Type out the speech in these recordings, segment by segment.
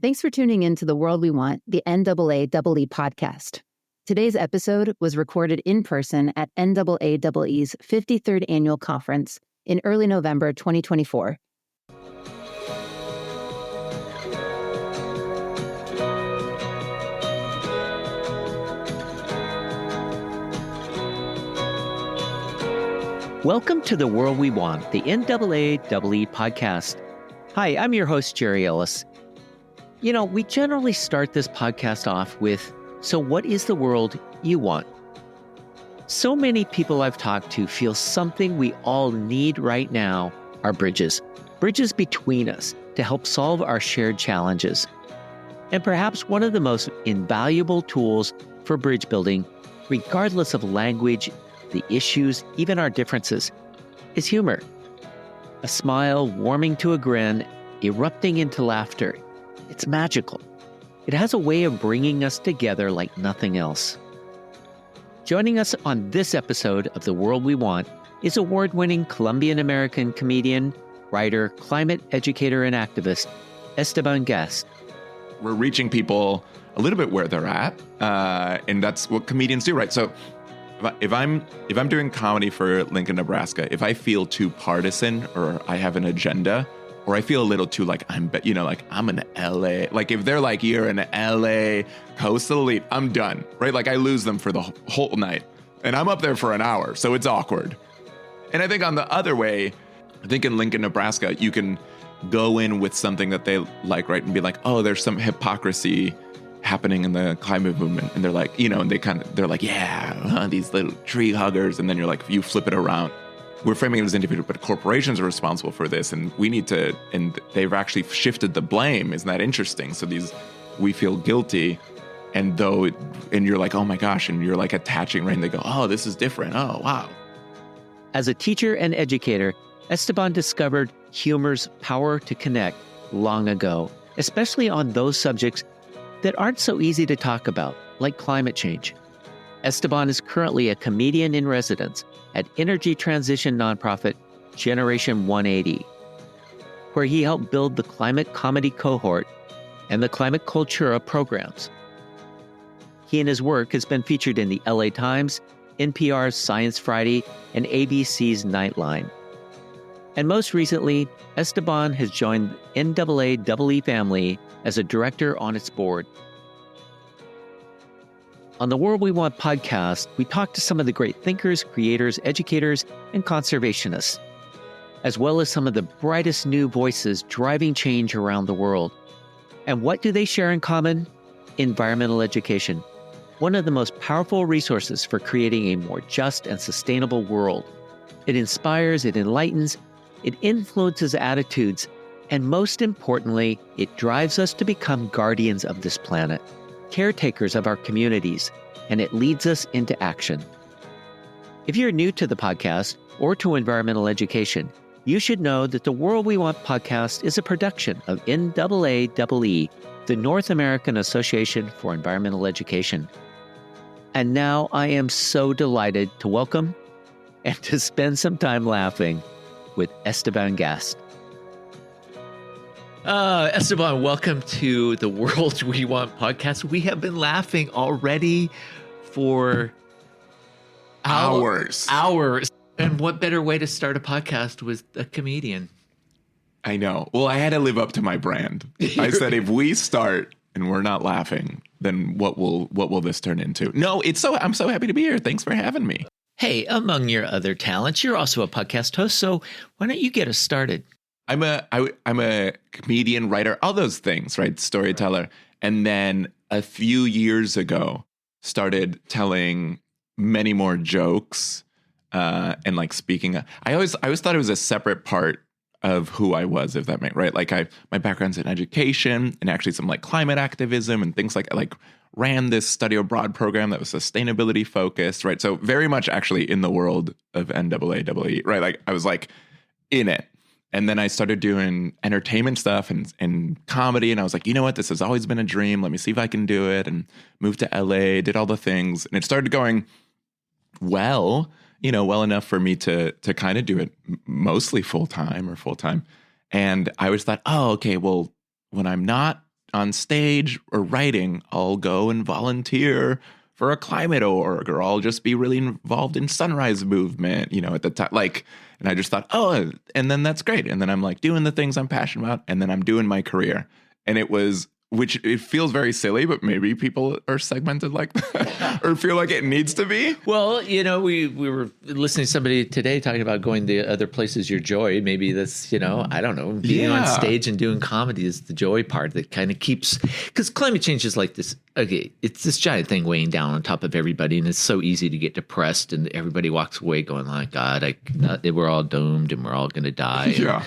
Thanks for tuning in to The World We Want, the NAAEE podcast. Today's episode was recorded in person at NAAE's 53rd Annual Conference in early November 2024. Welcome to The World We Want, the NAAEE podcast. Hi, I'm your host, Jerry Ellis. We generally start this podcast off with, so what is the world you want? So many people I've talked to feel something we all need right now are bridges. Bridges between us to help solve our shared challenges. And perhaps one of the most invaluable tools for bridge building, regardless of language, the issues, even our differences, is humor. A smile warming to a grin, erupting into laughter. It's magical. It has a way of bringing us together like nothing else. Joining us on this episode of The World We Want is award-winning Colombian-American comedian, writer, climate educator, and activist, Esteban Gast. We're reaching people a little bit where they're at, and that's what comedians do, right? So if I'm doing comedy for Lincoln, Nebraska, if I feel too partisan or I have an agenda, or I feel a little too like I'm an LA, like if they're like, you're an LA coastal elite, I'm done, right? Like I lose them for the whole night and I'm up there for an hour. So it's awkward. And I think on the other way, I think in Lincoln, Nebraska, you can go in with something that they like, right? And be like, oh, there's some hypocrisy happening in the climate movement. And they're like, and they're like, yeah, these little tree huggers. And then you're like, you flip it around. We're framing it as individuals, but corporations are responsible for this. And we need to, and they've actually shifted the blame. Isn't that interesting? So we feel guilty. And you're like, oh my gosh. And you're like attaching, right? And they go, oh, this is different. Oh, wow. As a teacher and educator, Esteban discovered humor's power to connect long ago, especially on those subjects that aren't so easy to talk about, like climate change. Esteban is currently a comedian in residence at energy transition nonprofit Generation 180, where he helped build the climate comedy cohort and the climate cultura programs. He and his work has been featured in the LA Times, NPR's Science Friday, and ABC's Nightline. And most recently, Esteban has joined NAAEE family as a director on its board. On the World We Want podcast, we talk to some of the great thinkers, creators, educators, and conservationists, as well as some of the brightest new voices driving change around the world. And what do they share in common? Environmental education, one of the most powerful resources for creating a more just and sustainable world. It inspires, it enlightens, it influences attitudes, and most importantly, it drives us to become guardians of this planet, caretakers of our communities, and it leads us into action. If you're new to the podcast or to environmental education, you should know that the World We Want podcast is a production of NAAEE, the North American Association for Environmental Education. And now I am so delighted to welcome and to spend some time laughing with Esteban Gast. Esteban, welcome to the World We Want podcast. We have been laughing already for hours. And what better way to start a podcast with a comedian? I know. Well, I had to live up to my brand. I said, if we start and we're not laughing, then what will this turn into? No, I'm so happy to be here. Thanks for having me. Hey, among your other talents, you're also a podcast host. So why don't you get us started? I'm a comedian, writer, all those things, right? Storyteller. And then a few years ago, started telling many more jokes and like speaking. I always thought it was a separate part of who I was, if that makes right. Like my background's in education and actually some like climate activism and things like ran this study abroad program that was sustainability focused, right? So very much actually in the world of NAAEE, right? Like I was like in it. And then I started doing entertainment stuff and comedy. And I was like, you know what? This has always been a dream. Let me see if I can do it. And moved to LA, did all the things. And it started going well enough for me to kind of do it mostly full time. And I always thought, oh, okay, well, when I'm not on stage or writing, I'll go and volunteer for a climate org, or I'll just be really involved in sunrise movement, at the time. And I just thought, oh, and then that's great. And then I'm like doing the things I'm passionate about, and then I'm doing my career. And which it feels very silly, but maybe people are segmented like that or feel like it needs to be. Well, we were listening to somebody today talking about going to other places, your joy. Maybe that's, I don't know, being on stage and doing comedy is the joy part that kind of keeps, because climate change is like this. Okay, it's this giant thing weighing down on top of everybody, and it's so easy to get depressed, and everybody walks away going like, God, we're all doomed and we're all going to die. Yeah.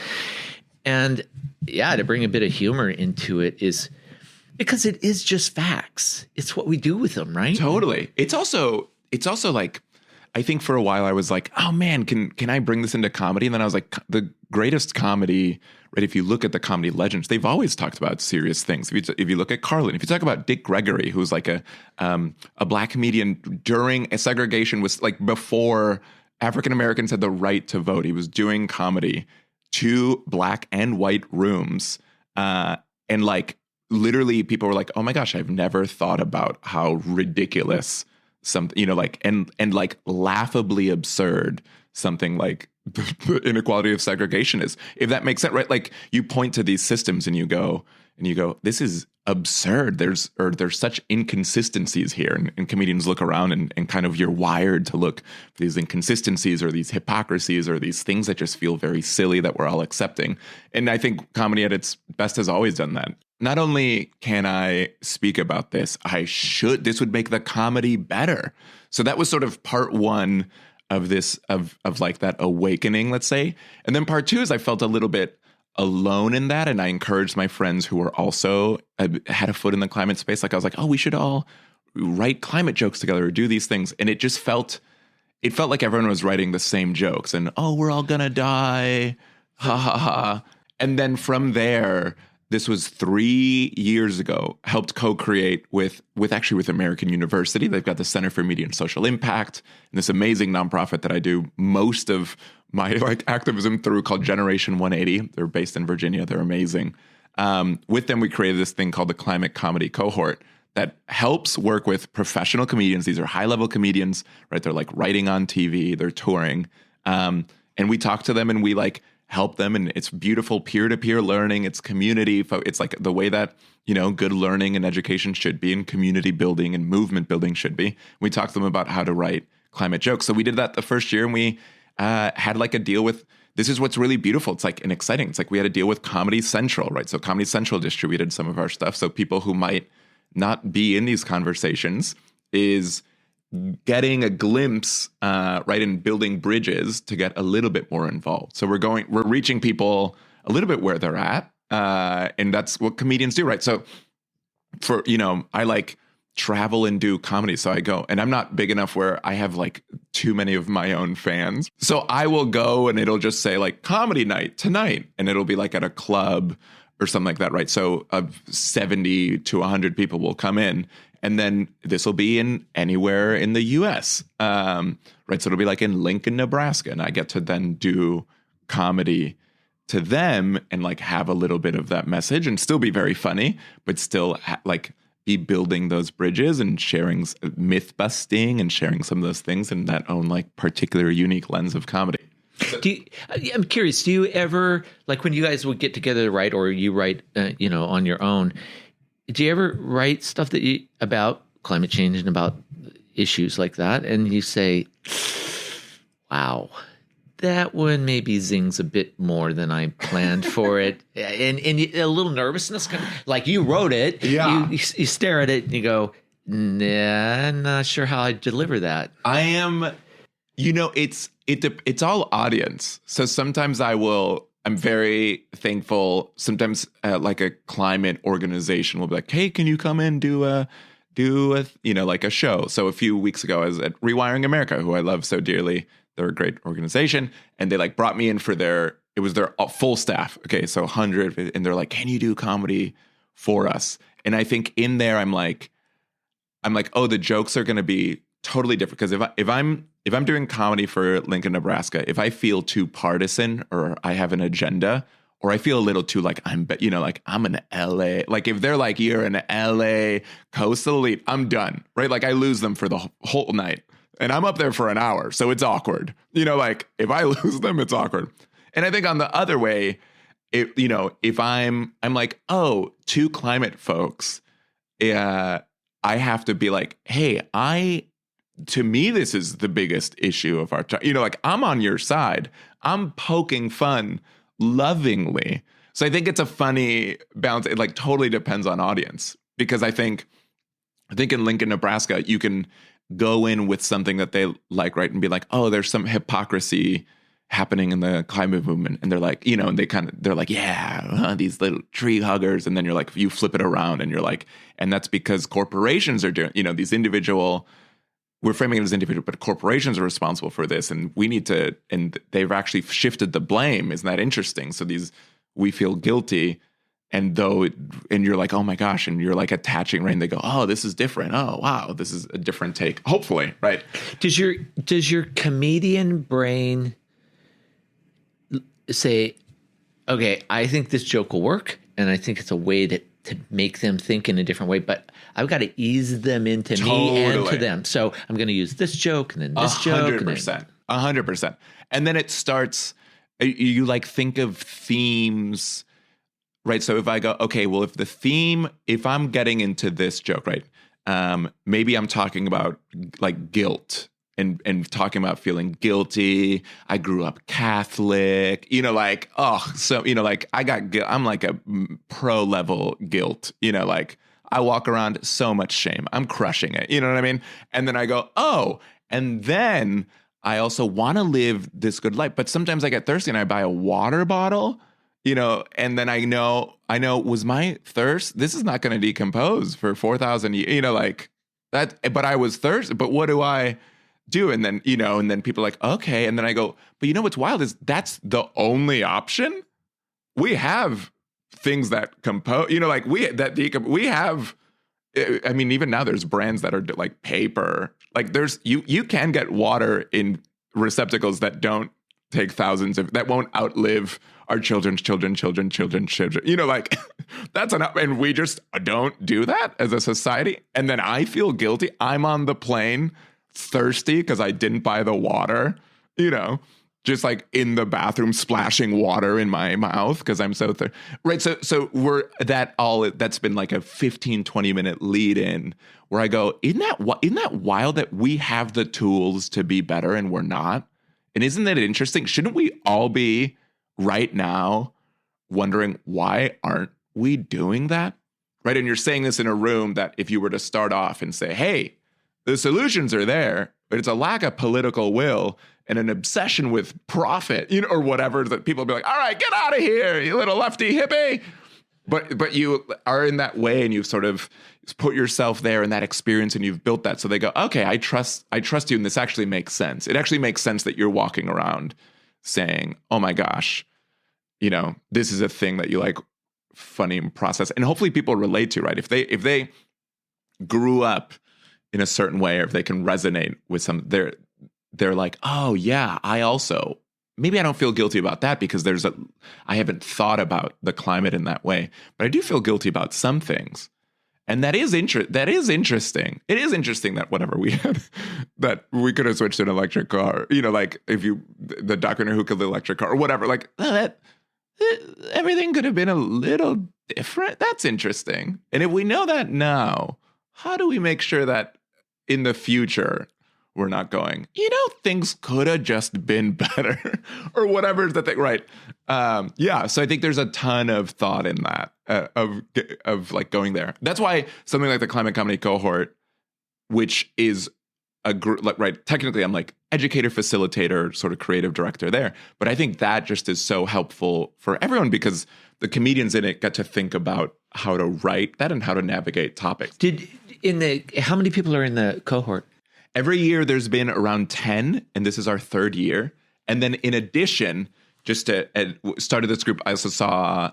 And to bring a bit of humor into it is because it is just facts. It's what we do with them, right? Totally. It's also like, I think for a while I was like, oh man, can I bring this into comedy? And then I was like, the greatest comedy, right? If you look at the comedy legends, they've always talked about serious things. If you look at Carlin, if you talk about Dick Gregory, who's like a black comedian during segregation, was like before African Americans had the right to vote. He was doing comedy to black and white rooms, and like literally people were like, oh my gosh, I've never thought about how ridiculous something, and like laughably absurd something like the inequality of segregation is, if that makes sense, right? Like you point to these systems and you go, this is absurd. There's such inconsistencies here. And comedians look around and kind of, you're wired to look for these inconsistencies or these hypocrisies or these things that just feel very silly that we're all accepting. And I think comedy at its best has always done that. Not only can I speak about this, this would make the comedy better. So that was sort of part one of this, of like that awakening, let's say. And then part two is I felt a little bit alone in that. And I encouraged my friends who were also had a foot in the climate space. Like I was like, oh, we should all write climate jokes together or do these things. And it felt like everyone was writing the same jokes and, oh, we're all gonna die. Ha ha ha. And then from there, this was 3 years ago, helped co-create with American University. They've got the Center for Media and Social Impact, and this amazing nonprofit that I do most of my activism through, called Generation 180. They're based in Virginia. They're amazing. With them, we created this thing called the Climate Comedy Cohort that helps work with professional comedians. These are high-level comedians, right? They're like writing on TV, they're touring. And we talk to them and we help them, and it's beautiful peer-to-peer learning. It's community. It's like the way that, good learning and education should be, and community building and movement building should be. We talked to them about how to write climate jokes. So we did that the first year, and we had a deal with, this is what's really beautiful. It's and exciting. It's we had a deal with Comedy Central, right? So Comedy Central distributed some of our stuff. So people who might not be in these conversations is getting a glimpse, right, in building bridges to get a little bit more involved. So we're reaching people a little bit where they're at, and that's what comedians do, right? So for, I travel and do comedy, so I go, and I'm not big enough where I have too many of my own fans. So I will go and it'll just say comedy night tonight, and it'll be at a club or something like that, right? So 70 to 100 people will come in. And then this will be in anywhere in the U.S., right? So it'll be in Lincoln, Nebraska. And I get to then do comedy to them and have a little bit of that message and still be very funny, but still be building those bridges and sharing myth busting and sharing some of those things in that own particular unique lens of comedy. I'm curious, do you ever, when you guys would get together to write, or you write, on your own, do you ever write stuff about climate change and about issues like that, and you say, wow, that one maybe zings a bit more than I planned for it, and a little nervousness, kind of, you wrote it, yeah. You stare at it and you go, nah, I'm not sure how I deliver that. I am, it's all audience. So sometimes I'm very thankful. Sometimes a climate organization will be like, hey, can you come in, do a show? So a few weeks ago, I was at Rewiring America, who I love so dearly. They're a great organization. And they brought me in for their full staff. Okay. So 100, and they're like, can you do comedy for us? And I think in there, I'm like, oh, the jokes are going to be totally different. Because if I'm doing comedy for Lincoln, Nebraska, if I feel too partisan or I have an agenda, or I feel a little too like like I'm an LA. Like if they're like, you're an LA coastal elite, I'm done, right? Like I lose them for the whole night and I'm up there for an hour. So it's awkward. Like if I lose them, it's awkward. And I think on the other way, if I'm like, oh, two climate folks, I have to be like, hey, to me, this is the biggest issue of our time. Like I'm on your side. I'm poking fun lovingly. So I think it's a funny balance. It like totally depends on audience, because I think in Lincoln, Nebraska, you can go in with something that they like, right? And be like, oh, there's some hypocrisy happening in the climate movement. And they're like, and they're like, yeah, these little tree huggers. And then you're like, you flip it around and you're like, and that's because corporations are doing, these individual, we're framing it as individual, but corporations are responsible for this. And we need to, and they've actually shifted the blame. Isn't that interesting? So we feel guilty. And you're like, oh my gosh. And you're like attaching, right? And they go, oh, this is different. Oh, wow. This is a different take. Hopefully. Right. Does your comedian brain say, okay, I think this joke will work. And I think it's a way to make them think in a different way, but I've got to ease them into me and to them. So I'm going to use this joke and then this joke. 100%. And then it starts, you like think of themes, right? So if I go, okay, well, if I'm getting into this joke, right? Maybe I'm talking about like guilt and talking about feeling guilty. I grew up Catholic, like, like I'm like a pro level guilt, like I walk around so much shame. I'm crushing it. You know what I mean? And then I go, oh, and then I also want to live this good life. But sometimes I get thirsty and I buy a water bottle, and then I know was my thirst, this is not going to decompose for 4,000 years, like that. But I was thirsty. But what do I do? And then, and then people are like, okay. And then I go, but what's wild is that's the only option. We have things that compose, like we have, I mean, even now there's brands that are like paper, like you can get water in receptacles that don't take that won't outlive our children's children, like that's enough. And we just don't do that as a society. And then I feel guilty. I'm on the plane thirsty because I didn't buy the water, just like in the bathroom splashing water in my mouth because I'm so thirsty. Right. So that's been like a 15-20 minute lead in where I go, isn't that wild that we have the tools to be better and we're not? And isn't that interesting? Shouldn't we all be right now wondering why aren't we doing that? Right. And you're saying this in a room that if you were to start off and say, hey, the solutions are there, but it's a lack of political will and an obsession with profit, or whatever, that people will be like, all right, get out of here, you little lefty hippie. But you are in that way and you've sort of put yourself there in that experience and you've built that. So they go, okay, I trust you. And this actually makes sense. It actually makes sense that you're walking around saying, oh my gosh, this is a thing that you like funny process. And hopefully people relate to, right? If they grew up in a certain way, or if they can resonate with they're like, oh yeah, maybe I don't feel guilty about that because I haven't thought about the climate in that way, but I do feel guilty about some things. And that is interesting. It is interesting that whatever we had, that we could have switched to an electric car, like the doctor who could the electric car or whatever, like everything could have been a little different. That's interesting. And if we know that now, how do we make sure that in the future we're not going, things could have just been better or whatever is the thing, right? So I think there's a ton of thought in that of like going there. That's why something like the Climate Comedy Cohort, which is a group, like, right? Technically, I'm like educator, facilitator, sort of creative director there, but I think that just is so helpful for everyone because the comedians in it get to think about how to write that and how to navigate topics. How many people are in the cohort? Every year there's been around 10, and this is our third year. And then in addition, just to started this group, I also saw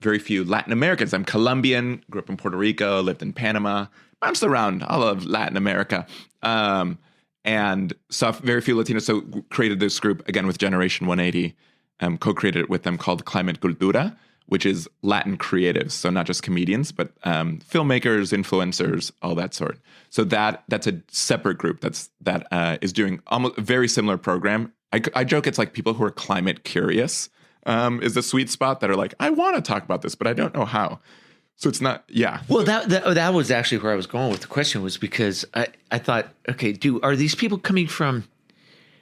very few Latin Americans. I'm Colombian, grew up in Puerto Rico, lived in Panama, bounced around all of Latin America, and saw very few Latinos. So created this group again with Generation 180 co-created it with them, called Climate Cultura, which is Latin creatives. So not just comedians, but filmmakers, influencers, all that sort. So that's a separate group that is doing almost a very similar program. I joke it's like people who are climate curious is the sweet spot, that are like, I want to talk about this, but I don't know how. So it's not, yeah. Well, that was actually where I was going with the question, was because I thought, okay, are these people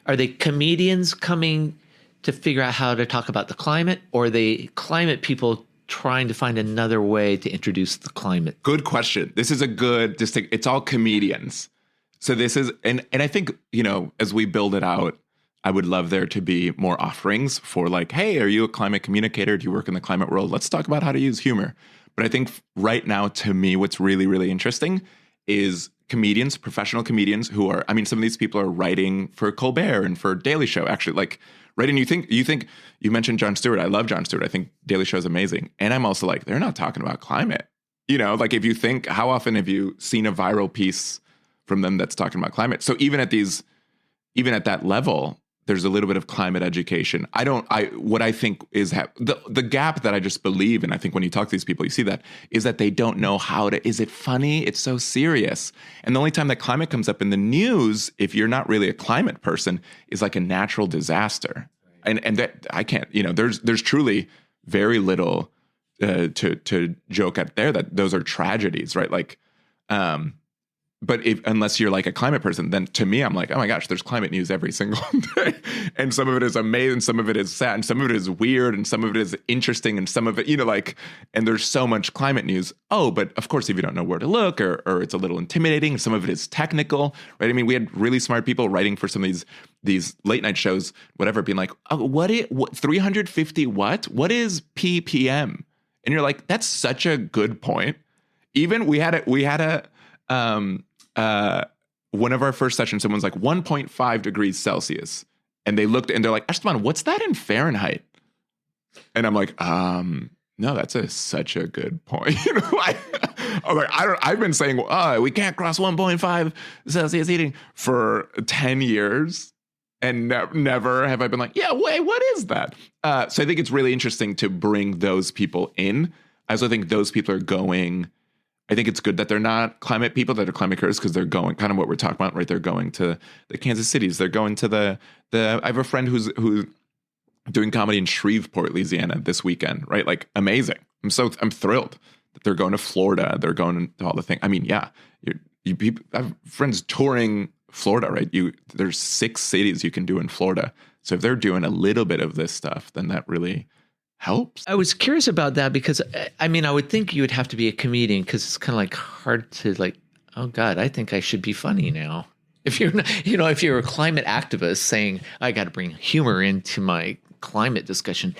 are they comedians coming to figure out how to talk about the climate, or are they climate people trying to find another way to introduce the climate? Good question. This is a good distinct. It's all comedians. So this is, and I think, as we build it out, I would love there to be more offerings for like, hey, are you a climate communicator? Do you work in the climate world? Let's talk about how to use humor. But I think right now, to me, what's really, really interesting is comedians, professional comedians who are, some of these people are writing for Colbert and for Daily Show, actually, like, right? And you mentioned Jon Stewart. I love Jon Stewart. I think Daily Show is amazing. And I'm also like, they're not talking about climate. Like if you think, how often have you seen a viral piece from them that's talking about climate? So even at that level, there's a little bit of climate education. What I think is the gap that I just believe, and I think when you talk to these people, you see that, is that they don't know is it funny? It's so serious. And the only time that climate comes up in the news, if you're not really a climate person, is like a natural disaster. And that I can't, there's truly very little to joke at there, that those are tragedies, right? Like, but unless you're like a climate person, then to me, I'm like, oh my gosh, there's climate news every single day. And some of it is amazing, some of it is sad, and some of it is weird, and some of it is interesting, and some of it, and there's so much climate news. Oh, but of course, if you don't know where to look, or it's a little intimidating, some of it is technical, right? We had really smart people writing for some of these late night shows, whatever, being like, oh, what 350 what? What is ppm? And you're like, that's such a good point. Even we had a one of our first sessions, someone's like 1.5 degrees Celsius, and they looked and they're like, Esteban, what's that in Fahrenheit? And I'm like, no, that's such a good point. I'm like, I've been saying, we can't cross 1.5 Celsius heating for 10 years. And never have I been like, yeah, wait, what is that? So I think it's really interesting to bring those people in. I also think those people are going, I think it's good that they're not climate people, that are climate curious, because they're going, kind of what we're talking about, right? They're going to the Kansas Cities. They're going to I have a friend who's doing comedy in Shreveport, Louisiana this weekend, right? Like, amazing. I'm thrilled that they're going to Florida. They're going to all the things. Yeah, I have friends touring Florida, right? There's 6 cities you can do in Florida. So if they're doing a little bit of this stuff, then that really helps. I was curious about that because, I would think you would have to be a comedian, because it's kind of like hard to like, oh God, I think I should be funny now. If you're not, if you're a climate activist saying, I got to bring humor into my climate discussion.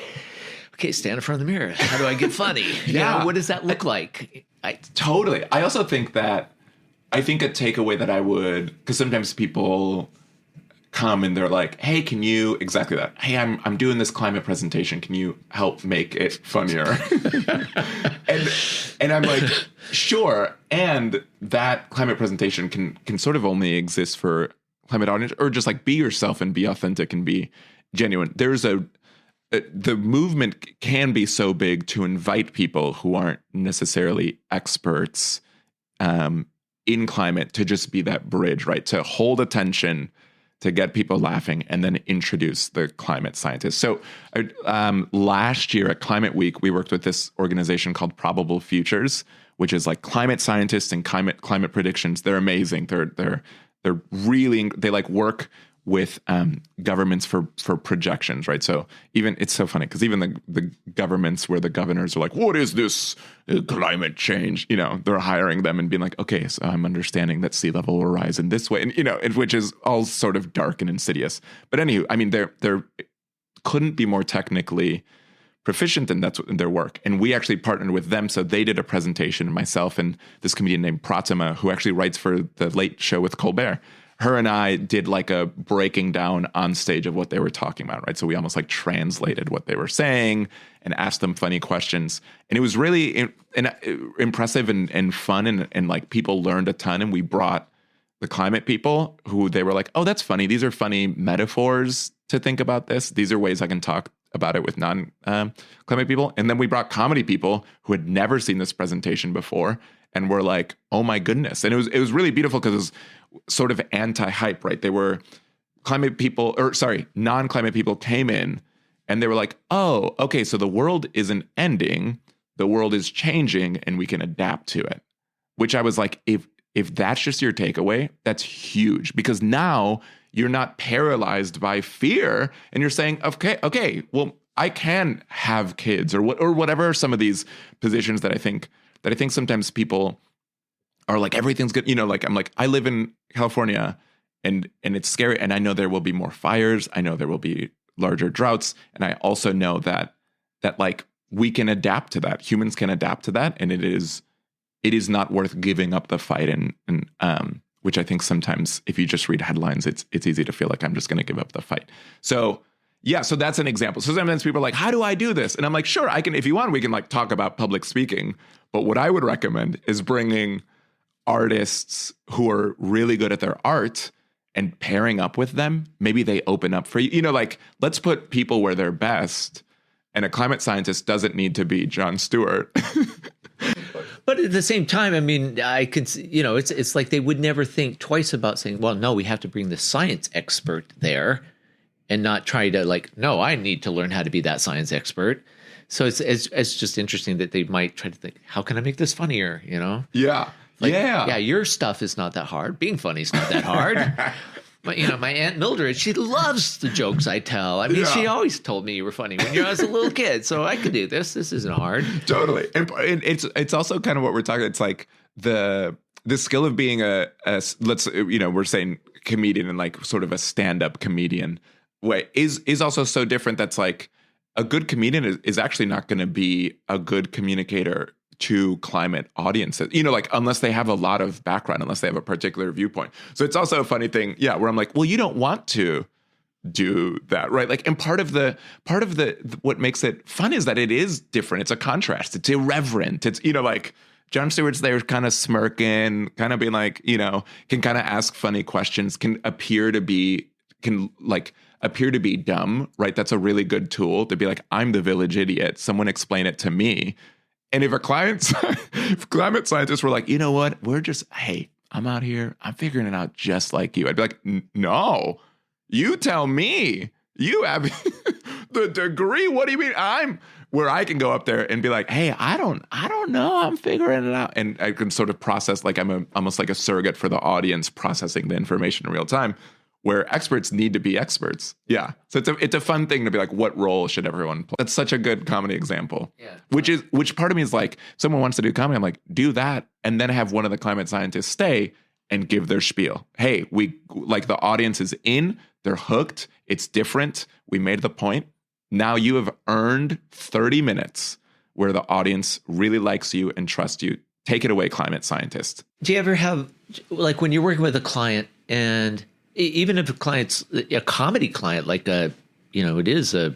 Okay, stand in front of the mirror. How do I get funny? Yeah. What does that look like? Totally. I also think a takeaway that I would, because sometimes people come and they're like, hey, can you, exactly that. Hey, I'm doing this climate presentation. Can you help make it funnier? and I'm like, sure. And that climate presentation can sort of only exist for climate audience, or just like be yourself and be authentic and be genuine. There's the movement can be so big to invite people who aren't necessarily experts in climate to just be that bridge, right? To hold attention, to get people laughing, and then introduce the climate scientists. So last year at Climate Week, we worked with this organization called Probable Futures, which is like climate scientists and climate predictions. They're amazing. They're really, they like work with governments for projections, right? So even, it's so funny because even the governments where the governors are like, what is this climate change? They're hiring them and being like, okay, so I'm understanding that sea level will rise in this way. And, which is all sort of dark and insidious. But anywho, they're couldn't be more technically proficient, and that's their work. And we actually partnered with them. So they did a presentation, myself and this comedian named Pratima, who actually writes for the Late Show with Colbert. Her and I did like a breaking down on stage of what they were talking about, right? So we almost like translated what they were saying and asked them funny questions. And it was really impressive and fun, and like people learned a ton. And we brought the climate people who they were like, oh, that's funny. These are funny metaphors to think about this. These are ways I can talk about it with non-climate people. And then we brought comedy people who had never seen this presentation before and were like, oh my goodness. And it was really beautiful because it was sort of anti-hype, right? They were non-climate people came in and they were like, oh, okay, so the world isn't ending, the world is changing and we can adapt to it. Which I was like, if that's just your takeaway, that's huge, because now you're not paralyzed by fear and you're saying, okay, well, I can have kids or whatever some of these positions that I think sometimes people are like, everything's good. Like I'm like, I live in California and it's scary. And I know there will be more fires. I know there will be larger droughts. And I also know that like we can adapt to that. Humans can adapt to that. And it is not worth giving up the fight. And which I think sometimes if you just read headlines, it's easy to feel like I'm just going to give up the fight. So yeah, so that's an example. So sometimes people are like, how do I do this? And I'm like, sure, I can, if you want, we can like talk about public speaking. But what I would recommend is bringing artists who are really good at their art and pairing up with them. Maybe they open up for you. Like let's put people where they're best. And a climate scientist doesn't need to be Jon Stewart. But at the same time, I mean, I could, it's like they would never think twice about saying, well, no, we have to bring the science expert there and not try to like, no, I need to learn how to be that science expert. So it's just interesting that they might try to think, how can I make this funnier? Yeah. Like, yeah. Yeah. Your stuff is not that hard. Being funny is not that hard. But, my Aunt Mildred, she loves the jokes I tell. I mean, She always told me you were funny when I was a little kid. So I could do this. This isn't hard. Totally. And it's also kind of what we're talking. It's like the skill of being we're saying comedian and like sort of a stand-up comedian way is also so different. That's like a good comedian is actually not going to be a good communicator to climate audiences, like unless they have a lot of background, unless they have a particular viewpoint. So it's also a funny thing, where I'm like, well, you don't want to do that, right? Like, and part of the what makes it fun is that it is different. It's a contrast. It's irreverent. It's like Jon Stewart's there, kind of smirking, kind of being like, can kind of ask funny questions, can appear to be dumb, right? That's a really good tool to be like, I'm the village idiot. Someone explain it to me. And if climate scientists were like, you know what, hey, I'm out here, I'm figuring it out just like you. I'd be like, no, you tell me. You have the degree. What do you mean? I'm where I can go up there and be like, hey, I don't know. I'm figuring it out. And I can sort of process, like I'm almost like a surrogate for the audience processing the information in real time, where experts need to be experts. Yeah. So it's a fun thing to be like, what role should everyone play? That's such a good comedy example. Yeah. Which part of me is like, someone wants to do comedy, I'm like, do that. And then have one of the climate scientists stay and give their spiel. Hey, we like the audience is in, they're hooked. It's different. We made the point. Now you have earned 30 minutes where the audience really likes you and trusts you. Take it away, climate scientist. Do you ever have, like when you're working with a client, and even if a client's a comedy client, like it is a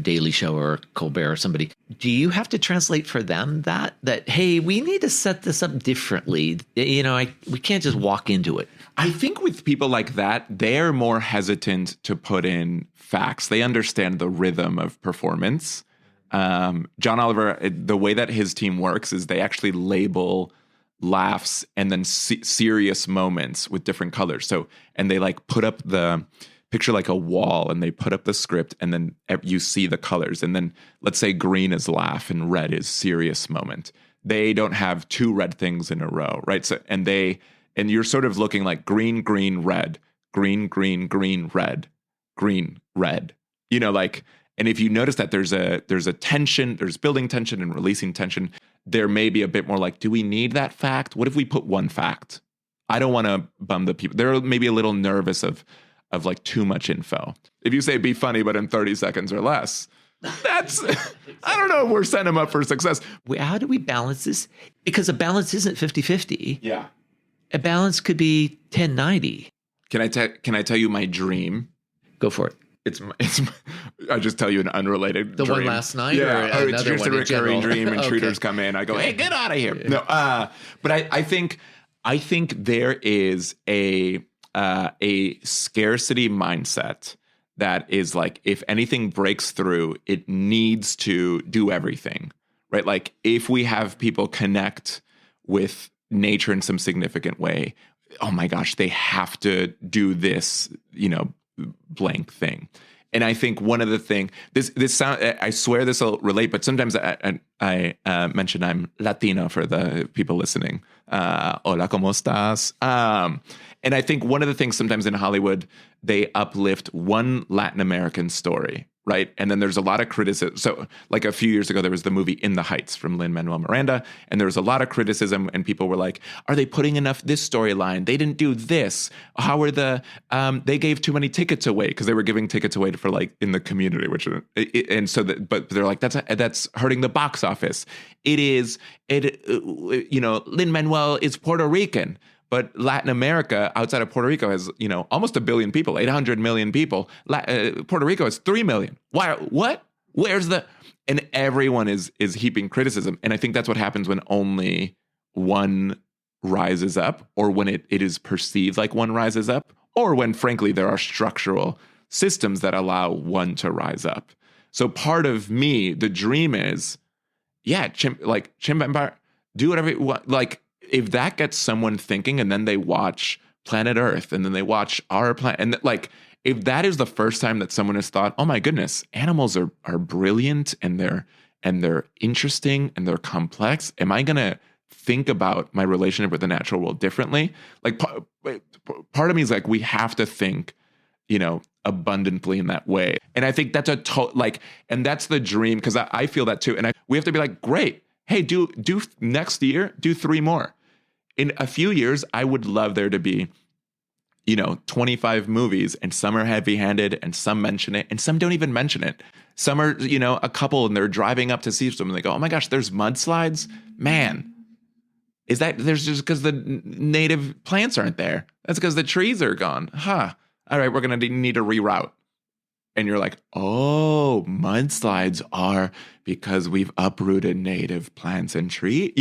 Daily Show or Colbert or somebody, do you have to translate for them that hey, we need to set this up differently? We can't just walk into it. I think with people like that, they're more hesitant to put in facts. They understand the rhythm of performance. John Oliver, the way that his team works is they actually label laughs and then serious moments with different colors. So, and they like put up the picture like a wall, and they put up the script, and then you see the colors. And then let's say green is laugh and red is serious moment. They don't have two red things in a row, right? So, and you're sort of looking like green, green, red, green, green, green, red, green, red, and if you notice that there's a tension, there's building tension and releasing tension, there may be a bit more like, do we need that fact? What if we put one fact? I don't want to bum the people. They're maybe a little nervous of like too much info. If you say be funny, but in 30 seconds or less, that's, I don't know if we're setting them up for success. How do we balance this? Because a balance isn't 50-50. Yeah. A balance could be 10-90. Can I tell you my dream? Go for it. It's I just tell you an unrelated dream. One last night? Yeah. Or it's just a recurring dream, and intruders come in. I go, hey, get out of here. No, but I think there is a scarcity mindset that is like, if anything breaks through, it needs to do everything, right? Like if we have people connect with nature in some significant way, oh my gosh, they have to do this, blank thing. And I think one of the things, this sound, I swear this will relate, but sometimes I mention I'm Latino for the people listening. Hola, ¿cómo estás? And I think one of the things sometimes in Hollywood, they uplift one Latin American story, right? And then there's a lot of criticism. So like a few years ago, there was the movie In the Heights from Lin-Manuel Miranda, and there was a lot of criticism, and people were like, are they putting enough this storyline? They didn't do this. How are they gave too many tickets away, because they were giving tickets away for like in the community, but they're like, that's hurting the box office. Lin-Manuel is Puerto Rican. But Latin America, outside of Puerto Rico, has, almost 1 billion people, 800 million people. Puerto Rico has 3 million. Why? What? Where's the? And everyone is heaping criticism. And I think that's what happens when only one rises up, or when it is perceived like one rises up, or when, frankly, there are structural systems that allow one to rise up. So part of me, the dream is, Chimp Empire, do whatever you want. Like, if that gets someone thinking, and then they watch Planet Earth, and then they watch Our Planet, and like, if that is the first time that someone has thought, oh my goodness, animals are brilliant, and they're interesting, and they're complex, am I gonna think about my relationship with the natural world differently? Like, part of me is like, we have to think, abundantly in that way. And I think that's and that's the dream, because I feel that too. And we have to be like, great, hey, do next year, do 3 more. In a few years, I would love there to be, 25 movies, and some are heavy-handed, and some mention it, and some don't even mention it. Some are, a couple, and they're driving up to see something, and they go, oh my gosh, there's mudslides? Man, there's just because the native plants aren't there. That's because the trees are gone. Huh. All right, we're going to need to reroute. And you're like, oh, mudslides are because we've uprooted native plants and trees.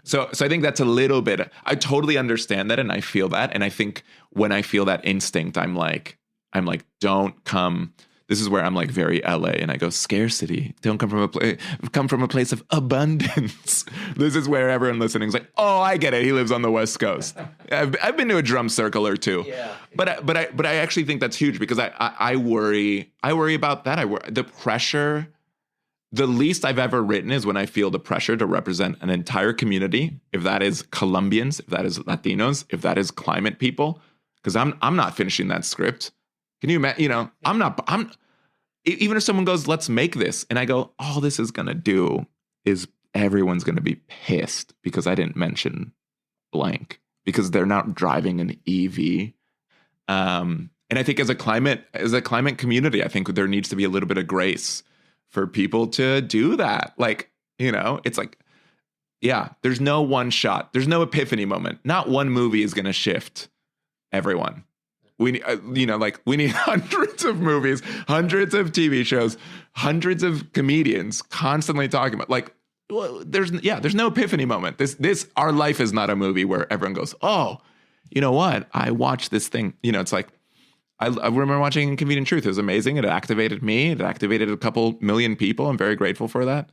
So I think that's a little bit, I totally understand that, and I feel that. And I think when I feel that instinct, I'm like, don't come. This is where I'm like very LA, and I go, scarcity. Don't come from a place of abundance. This is where everyone listening is like, oh, I get it. He lives on the West Coast. I've been to a drum circle or two. Yeah. But I actually think that's huge, because I worry about that. The pressure. The least I've ever written is when I feel the pressure to represent an entire community. If that is Colombians, if that is Latinos, if that is climate people, because I'm not finishing that script. Can you imagine, even if someone goes, let's make this, and I go, all this is going to do is everyone's going to be pissed because I didn't mention blank, because they're not driving an EV. And I think as a climate community, I think there needs to be a little bit of grace for people to do that. Like, it's like, there's no one shot. There's no epiphany moment. Not one movie is going to shift everyone. We need, we need hundreds of movies, hundreds of TV shows, hundreds of comedians constantly talking about, like, well, there's no epiphany moment. Our life is not a movie where everyone goes, oh, you know what? I watched this thing. It's like, I remember watching Convenient Truth. It was amazing. It activated me. It activated a couple million people. I'm very grateful for that.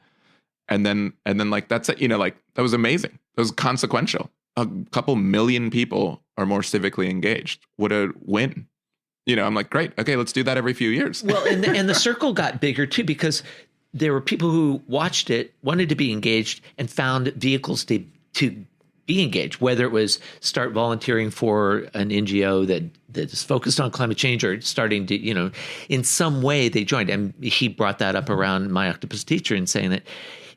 And then like, that's it. That was amazing. It was consequential. A couple million people are more civically engaged. What a win. I'm like, great. Okay, let's do that every few years. Well, and the circle got bigger too, because there were people who watched it, wanted to be engaged, and found vehicles to be engaged, whether it was start volunteering for an NGO that is focused on climate change, or starting to, in some way they joined. And he brought that up around My Octopus Teacher, and saying that,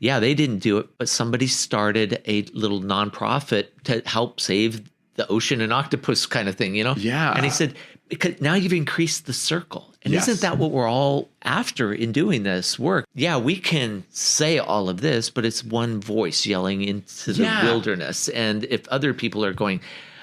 yeah, they didn't do it, but somebody started a little nonprofit to help save the ocean and octopus kind of thing, Yeah. And he said, because now you've increased the circle. And Yes. Isn't that what we're all after in doing this work? Yeah, we can say all of this, but it's one voice yelling into the wilderness. And if other people are going,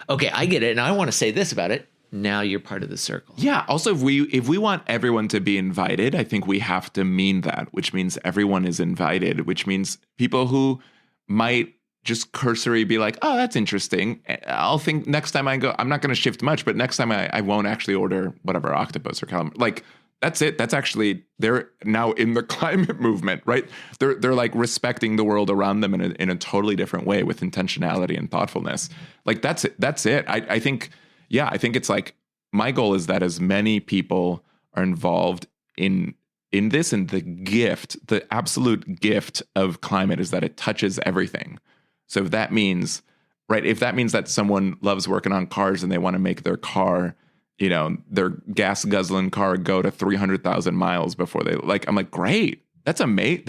okay, I get it, and I want to say this about it, now you're part of the circle. Yeah. Also, if we want everyone to be invited, I think we have to mean that, which means everyone is invited, which means people who might just cursory be like, oh, that's interesting. I'll think next time I go, I'm not going to shift much, but next time I won't actually order whatever octopus or calamari. Like, that's it. That's actually, they're now in the climate movement, right? They're like respecting the world around them in a totally different way with intentionality and thoughtfulness. Like, that's it. That's it. I think it's like, my goal is that as many people are involved in this, and the absolute gift of climate is that it touches everything. So if that means that someone loves working on cars and they want to make their car, their gas guzzling car go to 300,000 miles before they I'm like, great. That's amazing.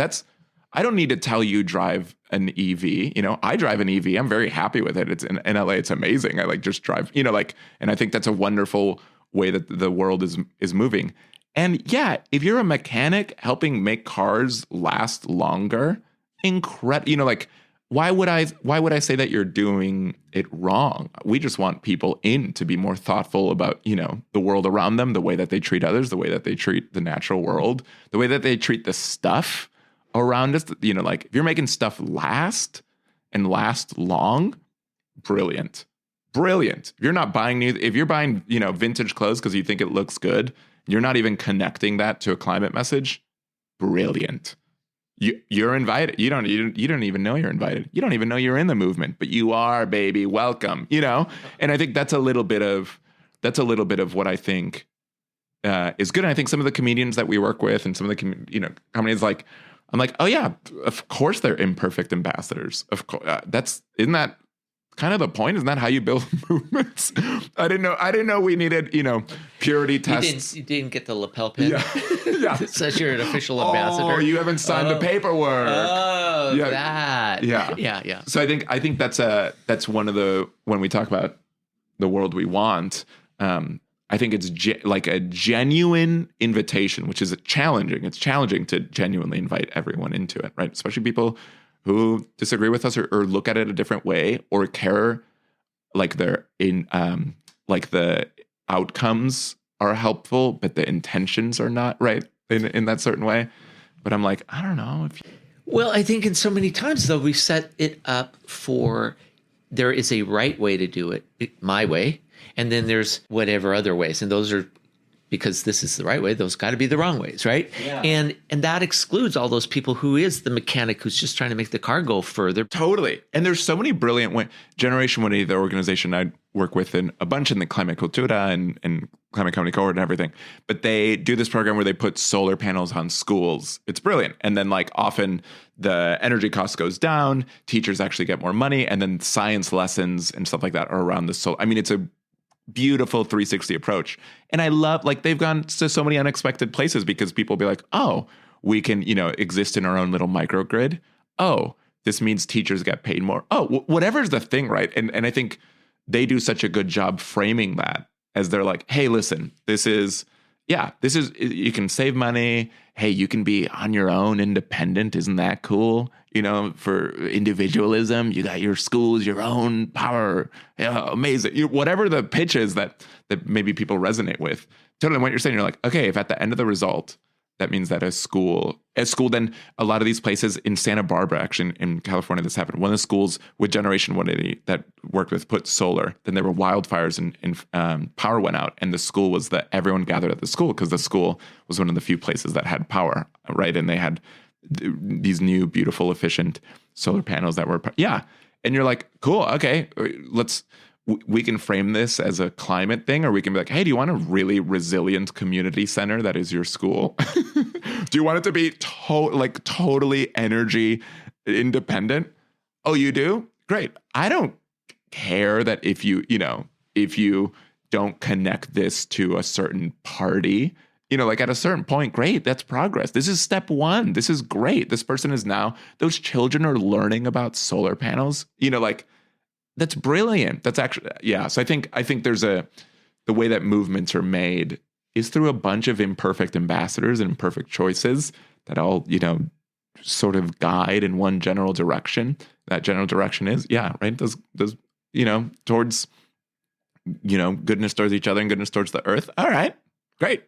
I don't need to tell you drive an EV. I drive an EV. I'm very happy with it. It's in LA. It's amazing. I just drive, and I think that's a wonderful way that the world is moving. And yeah, if you're a mechanic helping make cars last longer, incredible, why would I say that you're doing it wrong? We just want people to be more thoughtful about, the world around them, the way that they treat others, the way that they treat the natural world, the way that they treat the stuff around us. If you're making stuff last long, brilliant. If you're not buying if you're buying, vintage clothes because you think it looks good, you're not even connecting that to a climate message, brilliant. You're invited. You don't even know you're invited. You don't even know you're in the movement, but you are, baby. Welcome. And I think that's a little bit of what I think is good. And I think some of the comedians that we work with and some of the comedians, I'm like, oh yeah, of course they're imperfect ambassadors. Of course, isn't that kind of the point? Isn't that how you build movements? I didn't know we needed, purity tests. You didn't get the lapel pin. Yeah. It says you're an official ambassador. Oh, you haven't signed the paperwork. Oh, yeah. that. Yeah. So I think that's one of the, when we talk about the world we want, I think it's like a genuine invitation, which is challenging. It's challenging to genuinely invite everyone into it, right? Especially people who disagree with us or look at it a different way or care, they're in, the outcomes are helpful, but the intentions are not, right, in that certain way. But I'm like, I don't know. Well, I think in so many times, though, we set it up for there is a right way to do it, my way, and then there's whatever other ways. And those are, because this is the right way, those got to be the wrong ways, right? Yeah. And that excludes all those people who is the mechanic who's just trying to make the car go further. Totally. And there's so many brilliant ways. Generation 180, the organization I work with in a bunch in the climate cultura and climate comedy cohort and everything. But they do this program where they put solar panels on schools. It's brilliant. And then often the energy cost goes down, teachers actually get more money, and then science lessons and stuff like that are around the solar. I mean, it's a beautiful 360 approach. And I love, they've gone to so many unexpected places because people will be like, oh, we can, exist in our own little microgrid. Oh, this means teachers get paid more. Oh, whatever's the thing, right? And I think they do such a good job framing that as they're like, hey, listen, this is, you can save money. Hey, you can be on your own, independent. Isn't that cool? For individualism, you got your schools, your own power. Yeah, amazing. Whatever the pitch is that maybe people resonate with. Totally what you're saying. You're like, okay, if at the end of the result, that means that a school, then a lot of these places in Santa Barbara, actually in California, this happened. One of the schools with Generation 180 that worked with put solar, then there were wildfires and power went out. And the school was everyone gathered at the school because the school was one of the few places that had power, right? And they had these new, beautiful, efficient solar panels that were, And you're like, cool, okay, we can frame this as a climate thing, or we can be like, hey, do you want a really resilient community center that is your school? Do you want it to be totally energy independent? Oh, you do? Great. I don't care that if you don't connect this to a certain party, at a certain point, great, that's progress. This is step one. This is great. This person is now, those children are learning about solar panels, that's brilliant. That's actually, So I think there's the way that movements are made is through a bunch of imperfect ambassadors and imperfect choices that all, sort of guide in one general direction. That general direction is, right? Does towards, goodness towards each other and goodness towards the earth. All right, great.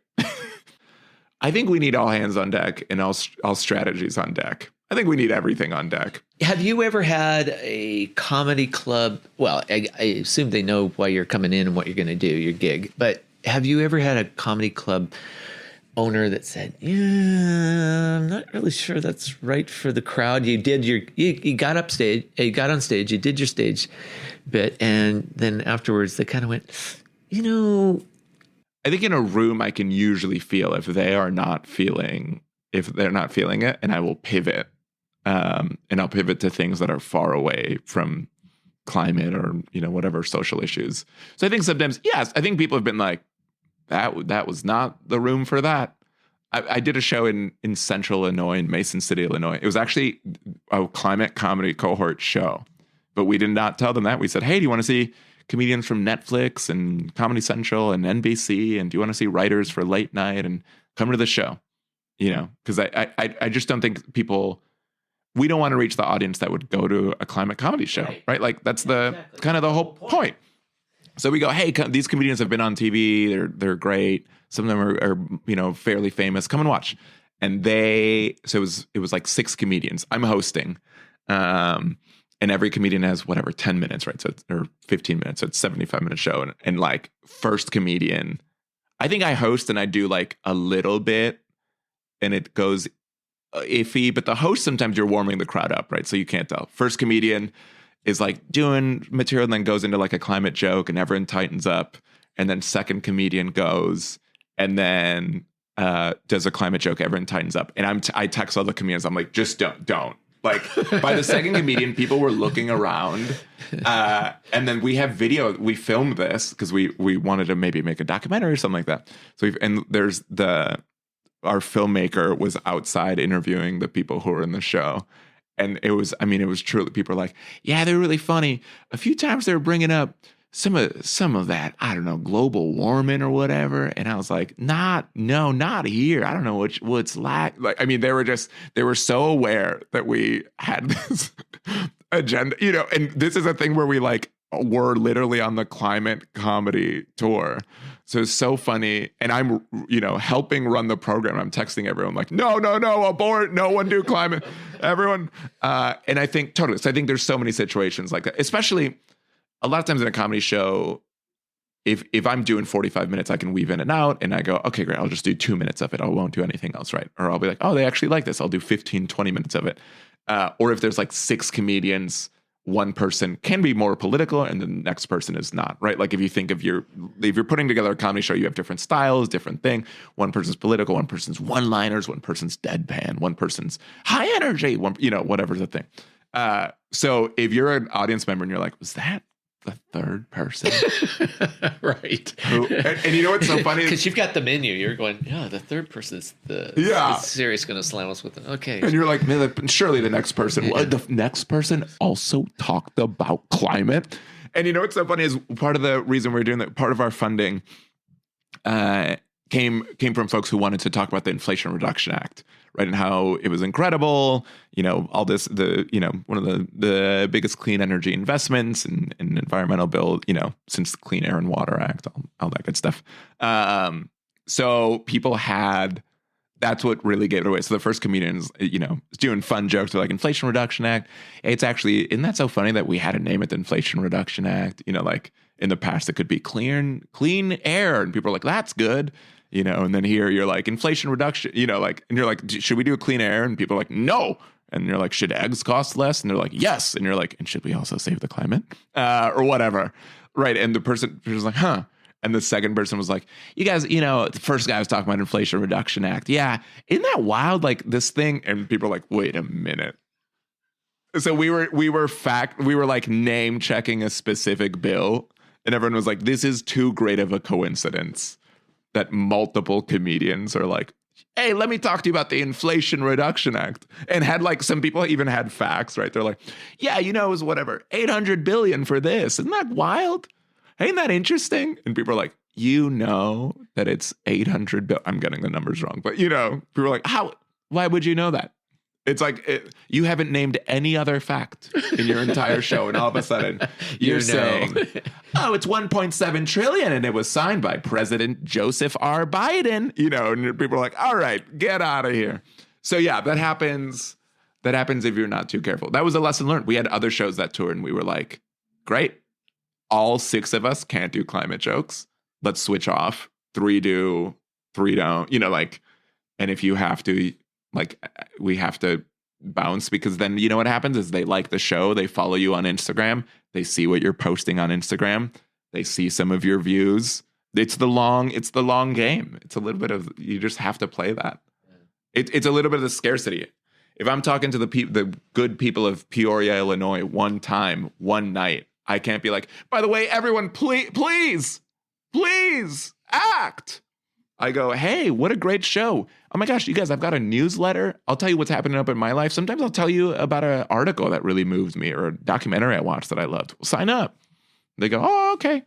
I think we need all hands on deck and all strategies on deck. I think we need everything on deck. Have you ever had a comedy club? Well, I assume they know why you're coming in and what you're going to do, your gig. But have you ever had a comedy club owner that said, "Yeah, I'm not really sure that's right for the crowd"? You got on stage, you did your stage bit, and then afterwards they kind of went, I think in a room I can usually feel if they're not feeling it, and I will pivot. And I'll pivot to things that are far away from climate or, whatever social issues. So I think sometimes, yes, I think people have been like, that was not the room for that. I did a show in Central Illinois, in Mason City, Illinois. It was actually a climate comedy cohort show, but we did not tell them that. We said, hey, do you want to see comedians from Netflix and Comedy Central and NBC? And do you want to see writers for late night? And come to the show, because I just don't think people... We don't want to reach the audience that would go to a climate comedy show, right? Like that's kind of the whole point. So we go, hey, these comedians have been on TV. They're great. Some of them are fairly famous. Come and watch. And so it was like 6 comedians. I'm hosting, and every comedian has 10 minutes, right? So or 15 minutes. So it's a 75-minute show. And like first comedian, I think I host and I do like a little bit, and it goes iffy, but the host, sometimes you're warming the crowd up, right? So you can't tell. First comedian is like doing material and then goes into like a climate joke and everyone tightens up. And then second comedian goes and then does a climate joke, everyone tightens up. And I text all the comedians, I'm like, just don't. Like by the second comedian, people were looking around. And then we have video, we filmed this because we wanted to maybe make a documentary or something like that. So there's our filmmaker was outside interviewing the people who were in the show. And it was truly, people were like, yeah, they're really funny. A few times they were bringing up some of that, I don't know, global warming or whatever. And I was like, not here. I don't know what's like. They were so aware that we had this agenda, and this is a thing where we we're literally on the climate comedy tour. So it's so funny. And I'm, helping run the program. I'm texting everyone like, no, abort. No one do climate. Everyone. And I think totally. So I think there's so many situations like that, especially a lot of times in a comedy show, if I'm doing 45 minutes, I can weave in and out and I go, okay, great. I'll just do 2 minutes of it. I won't do anything else. Right. Or I'll be like, oh, they actually like this. I'll do 15, 20 minutes of it. Or if there's like 6 comedians, one person can be more political and the next person is not, right? Like if you think if you're putting together a comedy show, you have different styles, different thing. One person's political, one person's one-liners, one person's deadpan, one person's high energy, whatever's the thing. So if you're an audience member and you're like, was that the third person? Right. And you know what's so funny? Because you've got the menu. You're going, yeah, the third person is serious going to slam us with it. Okay. And you're like, man, surely the next person, the next person also talked about climate. And you know what's so funny is part of the reason we're doing that, part of our funding came from folks who wanted to talk about the Inflation Reduction Act, right? And how it was incredible, all this, one of the biggest clean energy investments and environmental bill, since the Clean Air and Water Act, all that good stuff. So people that's what really gave it away. So the first comedians, doing fun jokes like Inflation Reduction Act. It's actually, isn't that so funny that we had to name it the Inflation Reduction Act? Like in the past, it could be clean air. And people are like, that's good. And then here you're like inflation reduction, and you're like, should we do a clean air? And people are like, no. And you're like, should eggs cost less? And they're like, yes. And you're like, and should we also save the climate? Or whatever. Right. And the person was like, huh. And the second person was like, you guys, the first guy was talking about Inflation Reduction Act. Yeah. Isn't that wild? Like this thing. And people are like, wait a minute. So we were like name checking a specific bill. And everyone was like, this is too great of a coincidence that multiple comedians are like, hey, let me talk to you about the Inflation Reduction Act. And had some people even had facts, right? They're like, yeah, it was whatever, 800 billion for this. Isn't that wild? Ain't that interesting? And people are like, that it's 800 billion. I'm getting the numbers wrong, but people are like, why would you know that? It's like you haven't named any other fact in your entire show, and all of a sudden you're saying, "Oh, it's 1.7 trillion, and it was signed by President Joseph R. Biden." And people are like, "All right, get out of here." So yeah, that happens. That happens if you're not too careful. That was a lesson learned. We had other shows that tour and we were like, great. All 6 of us can't do climate jokes. Let's switch off. 3 do, 3 don't, like, and if you have to, like, we have to bounce, because then you know what happens is they like the show. They follow you on Instagram. They see what you're posting on Instagram. They see some of your views. It's the long game. It's a little bit of, you just have to play that. It's a little bit of the scarcity. If I'm talking to the good people of Peoria, Illinois, one time, one night, I can't be like, by the way, everyone, please act. I go, hey, what a great show. Oh my gosh, you guys, I've got a newsletter. I'll tell you what's happening up in my life. Sometimes I'll tell you about an article that really moves me or a documentary I watched that I loved. Well, sign up. They go, oh, okay.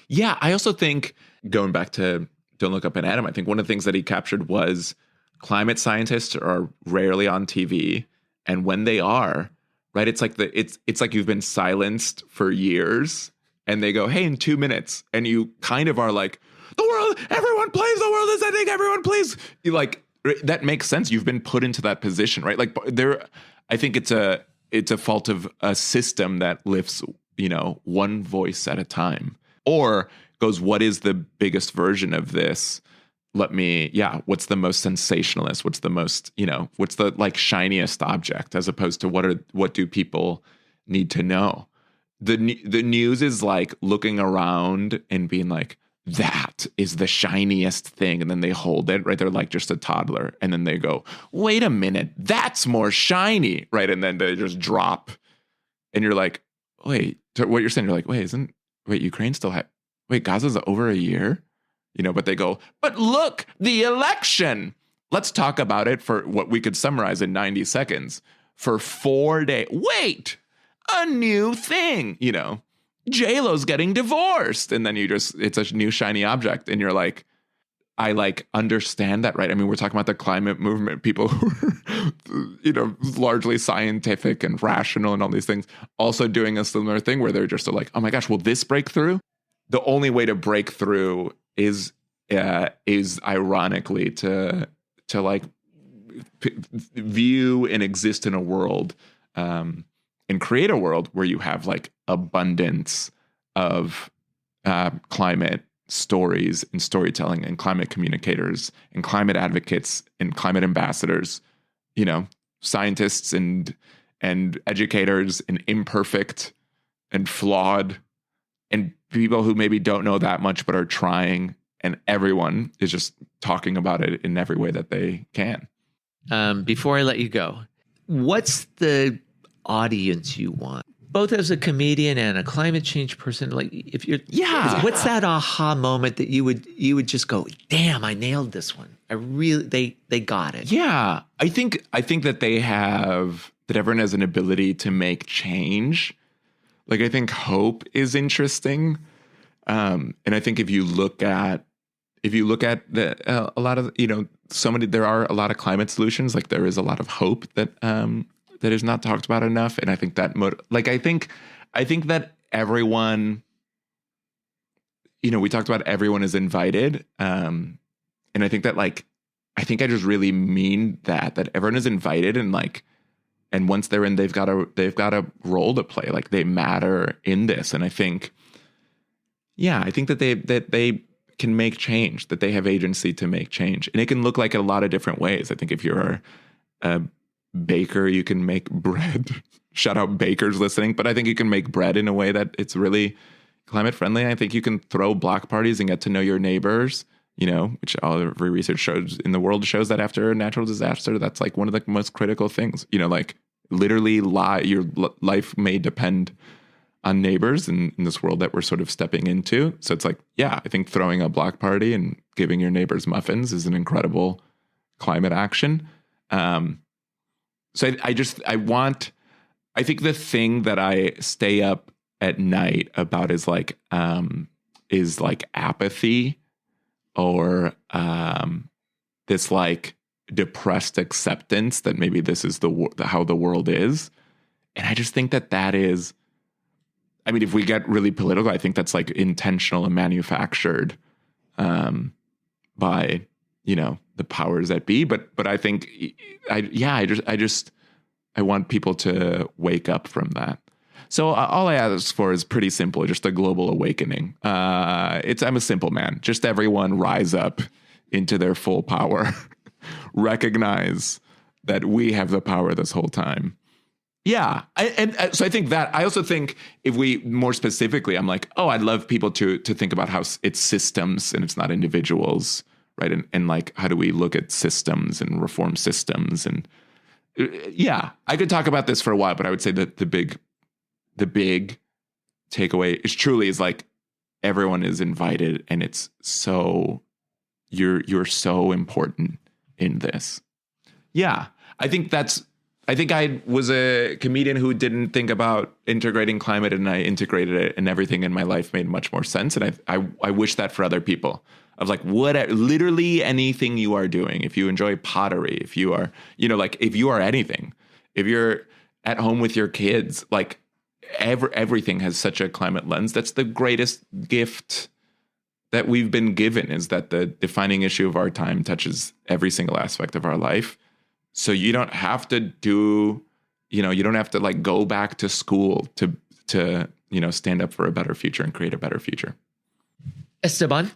Yeah, I also think, going back to Don't Look Up at Adam, I think one of the things that he captured was climate scientists are rarely on TV. And when they are, right, it's like you've been silenced for years. And they go, hey, in 2 minutes. And you kind of are like, the world, everyone please, the world is ending, everyone please. You like, that makes sense. You've been put into that position, right? Like I think it's a fault of a system that lifts, one voice at a time, or goes, what is the biggest version of this? What's the most sensationalist? What's the most, what's the like shiniest object, as opposed to what do people need to know? The news is like looking around and being like, that is the shiniest thing. And then they hold it, right? They're like just a toddler. And then they go, wait a minute, that's more shiny, right? And then they just drop. And you're like, wait, what you're saying, you're like, wait, Ukraine still wait, Gaza's over a year? But they go, but look, the election. Let's talk about it for what we could summarize in 90 seconds. For 4 days. Wait, a new thing, J-Lo's getting divorced. And then it's a new shiny object. And you're like, I like understand that, right? I mean, we're talking about the climate movement, people who are, largely scientific and rational and all these things, also doing a similar thing where they're just like, oh my gosh, will this break through? The only way to break through is ironically to like view and exist in a world, and create a world where you have like abundance of climate stories and storytelling and climate communicators and climate advocates and climate ambassadors, scientists and educators and imperfect and flawed and people who maybe don't know that much but are trying, and everyone is just talking about it in every way that they can. Before I let you go, what's the audience you want, both as a comedian and a climate change person? Like, if you're, what's that aha moment that you would just go, damn, I nailed this one. They got it. Yeah, I think that that everyone has an ability to make change. Like, I think hope is interesting, and I think if you look at a lot of there are a lot of climate solutions. Like, there is a lot of hope that is not talked about enough. And I think that I think that everyone, we talked about everyone is invited. And I think that I just really mean that everyone is invited, and once they're in, they've got a role to play. Like, they matter in this. And I think that they can make change, that they have agency to make change. And it can look like a lot of different ways. I think if you're a baker, you can make bread. Shout out bakers listening. But I think you can make bread in a way that it's really climate friendly. I think you can throw block parties and get to know your neighbors, which every research shows in the world shows that after a natural disaster, that's like one of the most critical things, literally your life may depend on neighbors in this world that we're sort of stepping into. So it's like, I think throwing a block party and giving your neighbors muffins is an incredible climate action. So I think the thing that I stay up at night about is apathy, or this like depressed acceptance that maybe this is how the world is. And I just think that is, I mean, if we get really political, I think that's like intentional and manufactured by, the powers that be. But I think, I I want people to wake up from that. So all I ask for is pretty simple, just a global awakening. I'm a simple man. Just everyone rise up into their full power. Recognize that we have the power this whole time. Yeah. So I think that, I also think if we more specifically, I'm like, I'd love people to think about how it's systems and it's not individuals, right? And like, how do we look at systems and reform systems? And yeah, I could talk about this for a while, but I would say that the big takeaway is like everyone is invited, and it's so you're so important in this. Yeah, I think I was a comedian who didn't think about integrating climate, and I integrated it, and everything in my life made much more sense. And I wish that for other people. Of like, literally anything you are doing, if you enjoy pottery, if you are, like if you are anything, if you're at home with your kids, like everything has such a climate lens. That's the greatest gift that we've been given, is that the defining issue of our time touches every single aspect of our life. So you don't have to you don't have to like go back to school to stand up for a better future and create a better future. Esteban,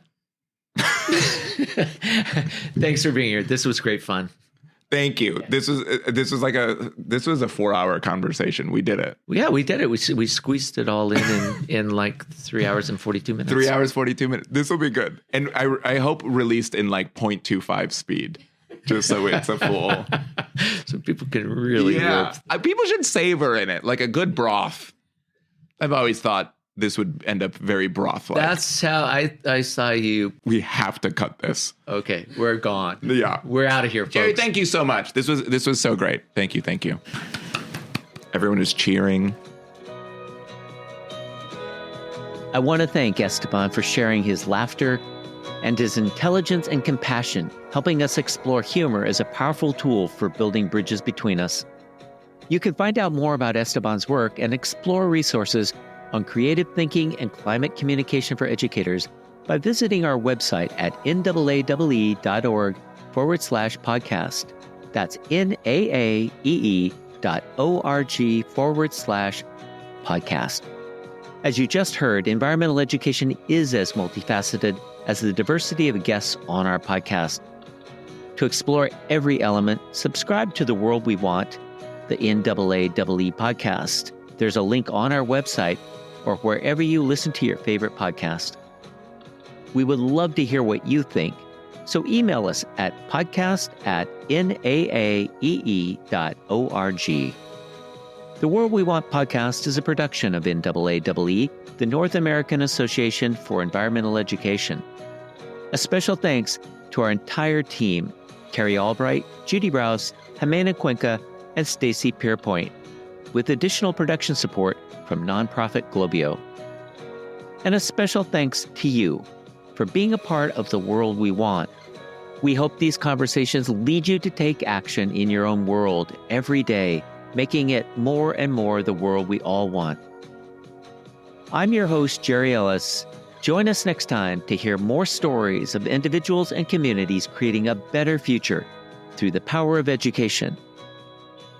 thanks for being here. This was great fun. Thank you. Yeah. This was a 4-hour conversation. We did it. Yeah, we did it. We squeezed it all in like 3 hours and 42 minutes. 3 hours, 42 minutes. This will be good. And I hope released in like 0.25 speed, just so it's a full. So people can really. Yeah. People should savor in it, like a good broth. I've always thought this would end up very broth-like. That's how I saw you. We have to cut this. Okay, we're gone. Yeah. We're out of here, folks. Jerry, thank you so much. This was so great. Thank you. Everyone is cheering. I want to thank Esteban for sharing his laughter and his intelligence and compassion, helping us explore humor as a powerful tool for building bridges between us. You can find out more about Esteban's work and explore resources on creative thinking and climate communication for educators by visiting our website at NAAEE.org/podcast. That's NAAEE.org/podcast. As you just heard, environmental education is as multifaceted as the diversity of guests on our podcast. To explore every element, subscribe to The World We Want, the NAAEE podcast. There's a link on our website or wherever you listen to your favorite podcast. We would love to hear what you think, so email us at podcast@naaee.org. The World We Want podcast is a production of NAAEE, the North American Association for Environmental Education. A special thanks to our entire team, Carrie Albright, Judy Rouse, Jimena Cuenca, and Stacy Pierpoint, with additional production support from nonprofit Globio. And a special thanks to you for being a part of the world we want. We hope these conversations lead you to take action in your own world every day, making it more and more the world we all want. I'm your host, Jerry Ellis. Join us next time to hear more stories of individuals and communities creating a better future through the power of education.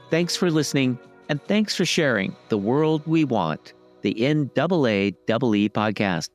Thanks for listening, and thanks for sharing The World We Want, the NAAEE podcast.